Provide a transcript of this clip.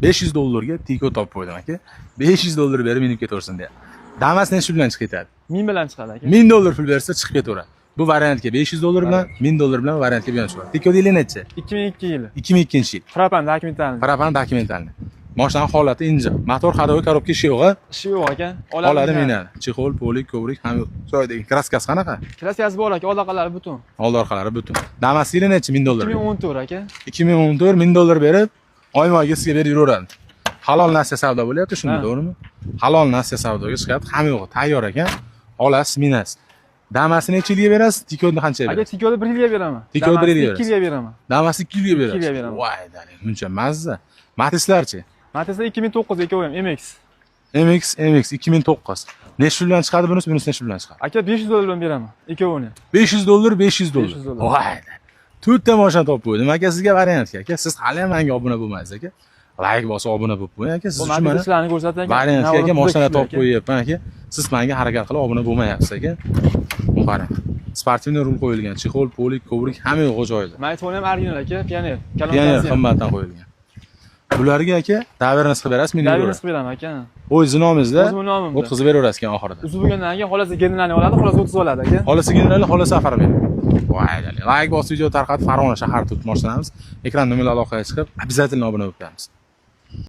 $500 ga Tiko topib qo'ydim aka. $500 berib minib ketaversin deya. Damas necha bilan chiqib ketadi? 1000 bilan chiqadi aka. $1000 pul bersa chiqib ketaveradi. Bu variantga $500 bilan, $1000 bilan variantga bilan chiqadi. Tiko yili necha? 2002 yili. 2002-yil. Propan dokumentalni. Propan dokumentalni. Mashinaning holati injiq. Motor ходовой коробка ishi yo'q-a? Ishi yo'q aka. Oladi minadi. Chexol, polik, kovrik ham yo'q. Joydagi kraskasi qanaqa? Kraskasi bor aka, old orqalari butun. Old orqalari butun. Damas yili necha? $1000. 2014 aka. 2014 $1000 berib, oyma-oyga sizga berib yuraveradi. Halol nasiya savdo bo'lyapti, shunda to'g'rimi? Halol nasiya savdoga chiqyapti, hamma yo'q, tayyor ekan. Olasiz, minasiz. Damasini necha yilga berasiz? Tikoni qancha berasiz? Aka, Tikoni 1 yilga beraman. Tikoni 1 yilga 2 yilga beraman. Damasni 2 yilga berasiz. 2 yilga beraman. Voy daling, buncha mazza. Matizlarchi? Matizlar 2009 ekov MX. MX 2009. Necha bilan chiqadi bunisi necha bilan chiqadi? Aka $500 bilan beraman ekovini. $500. $500. Voy. To'rtta mashina topib qo'ydim. Aka sizga variant aka. Siz hali ham menga obuna bo'lmaysiz aka. Like bosib obuna bo'lib qo'ying aka. Siz uchun mana sizlarni ko'rsating. variantga aka mashina topib qo'yyapman aka. Siz menga harakat qilib obuna bo'lmayapsiz aka. Qarang. Sportivniy rul qo'yilgan, chexol, polik, kovrik hamma yo'q joyida. Mayfon ham original aka, pioner. Pioner qimmatdan qo'yilgan. Bularga aka daverni qilib berasiz, meni daverni qilib beraman aka. O'zingiz nomingizda o'zim nomimda o'tkazib beraverasiz ekan oxirida. Uzib bo'lgandan keyin xolasi generalni oladi, xolasi 30 oladi aka. Xolasi generalni, xolasi safar beradi. Voy, like bosib video tarqatib Farg'ona shahar tutib moshinamiz. Ekran nomerli aloqaga chiqib, обязательно obuna bo'lib qo'yamiz.